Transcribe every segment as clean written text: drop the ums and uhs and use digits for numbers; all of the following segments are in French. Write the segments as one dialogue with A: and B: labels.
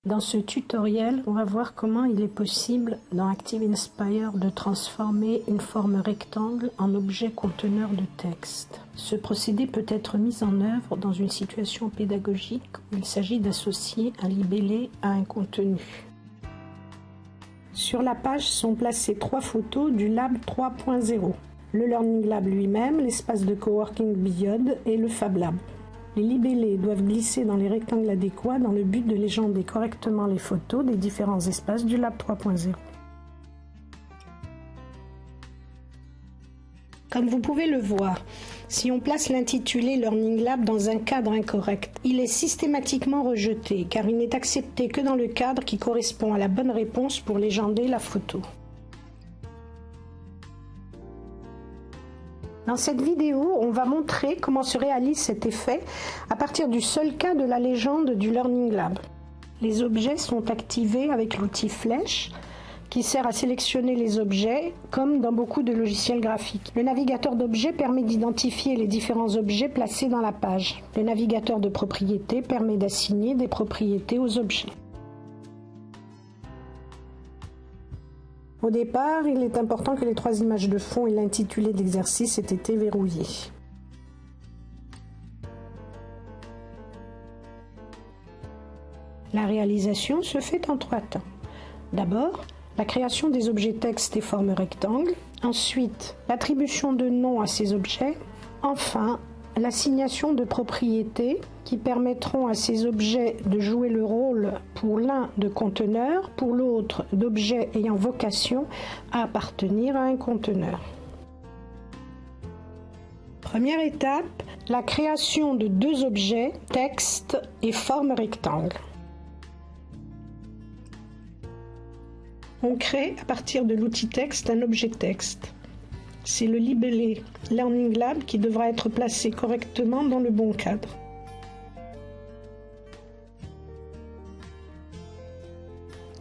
A: Dans ce tutoriel, on va voir comment il est possible dans ActiveInspire de transformer une forme rectangle en objet conteneur de texte. Ce procédé peut être mis en œuvre dans une situation pédagogique où il s'agit d'associer un libellé à un contenu. Sur la page sont placées 3 photos du Lab 3.0, le Learning Lab lui-même, l'espace de coworking Beyond et le Fab Lab. Les libellés doivent glisser dans les rectangles adéquats dans le but de légender correctement les photos des différents espaces du Lab 3.0. Comme vous pouvez le voir, si on place l'intitulé Learning Lab dans un cadre incorrect, il est systématiquement rejeté car il n'est accepté que dans le cadre qui correspond à la bonne réponse pour légender la photo. Dans cette vidéo, on va montrer comment se réalise cet effet à partir du seul cas de la légende du Learning Lab. Les objets sont activés avec l'outil flèche qui sert à sélectionner les objets comme dans beaucoup de logiciels graphiques. Le navigateur d'objets permet d'identifier les différents objets placés dans la page. Le navigateur de propriétés permet d'assigner des propriétés aux objets. Au départ, il est important que les 3 images de fond et l'intitulé de l'exercice aient été verrouillés. La réalisation se fait en 3 temps. D'abord, la création des objets texte et formes rectangles, ensuite l'attribution de noms à ces objets, enfin l'assignation de propriétés qui permettront à ces objets de jouer le rôle pour l'un de conteneur, pour l'autre d'objet ayant vocation à appartenir à un conteneur. Première étape, la création de 2 objets, texte et forme rectangle. On crée à partir de l'outil texte un objet texte. C'est le libellé Learning Lab qui devra être placé correctement dans le bon cadre.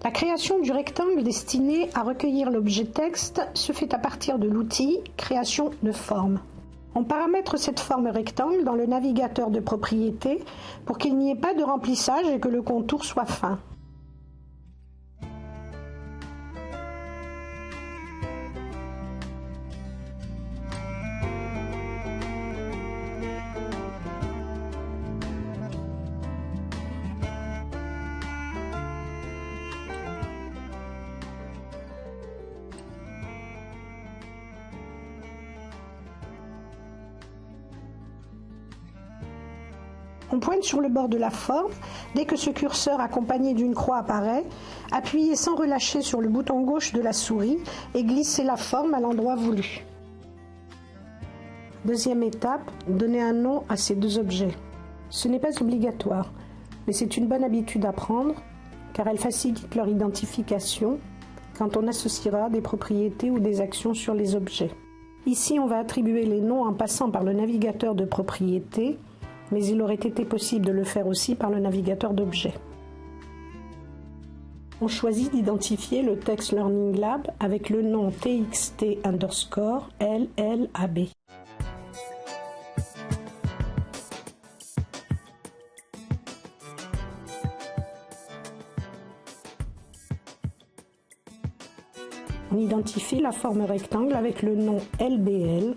A: La création du rectangle destiné à recueillir l'objet texte se fait à partir de l'outil Création de forme. On paramètre cette forme rectangle dans le navigateur de propriétés pour qu'il n'y ait pas de remplissage et que le contour soit fin. On pointe sur le bord de la forme. Dès que ce curseur accompagné d'une croix apparaît, appuyez sans relâcher sur le bouton gauche de la souris et glissez la forme à l'endroit voulu. Deuxième étape, donnez un nom à ces 2 objets. Ce n'est pas obligatoire, mais c'est une bonne habitude à prendre car elle facilite leur identification quand on associera des propriétés ou des actions sur les objets. Ici, on va attribuer les noms en passant par le navigateur de propriétés, mais il aurait été possible de le faire aussi par le navigateur d'objets. On choisit d'identifier le texte Learning Lab avec le nom txt_LLAB. On identifie la forme rectangle avec le nom LBL_LLAB.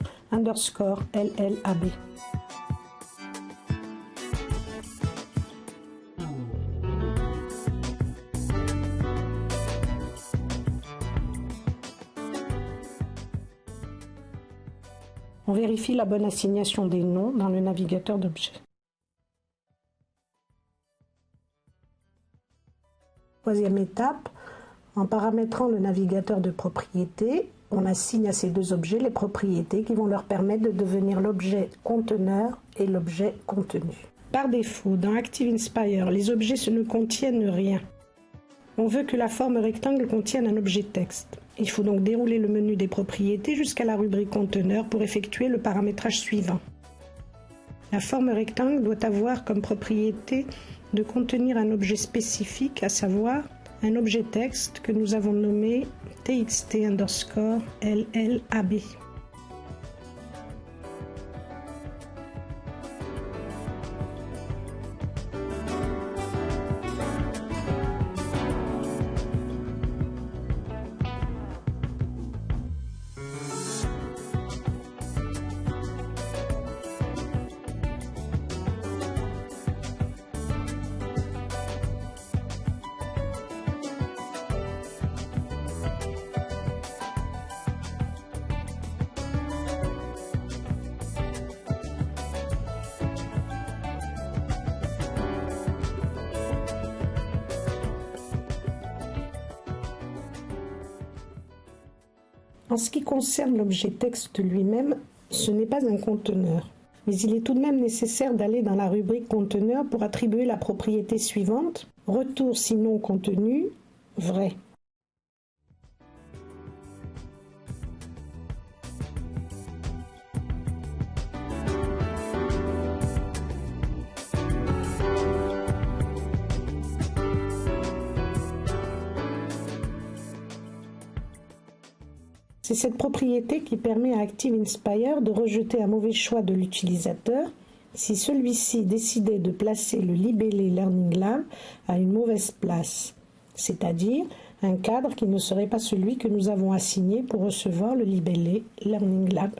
A: On vérifie la bonne assignation des noms dans le navigateur d'objets. Troisième étape, en paramétrant le navigateur de propriétés, on assigne à ces 2 objets les propriétés qui vont leur permettre de devenir l'objet conteneur et l'objet contenu. Par défaut, dans ActiveInspire, les objets ne contiennent rien. On veut que la forme rectangle contienne un objet texte. Il faut donc dérouler le menu des propriétés jusqu'à la rubrique conteneur pour effectuer le paramétrage suivant. La forme rectangle doit avoir comme propriété de contenir un objet spécifique, à savoir un objet texte que nous avons nommé txt_LLAB. En ce qui concerne l'objet texte lui-même, ce n'est pas un conteneur. Mais il est tout de même nécessaire d'aller dans la rubrique conteneur pour attribuer la propriété suivante, retour sinon contenu, vrai. C'est cette propriété qui permet à ActiveInspire de rejeter un mauvais choix de l'utilisateur si celui-ci décidait de placer le libellé Learning Lab à une mauvaise place, c'est-à-dire un cadre qui ne serait pas celui que nous avons assigné pour recevoir le libellé Learning Lab.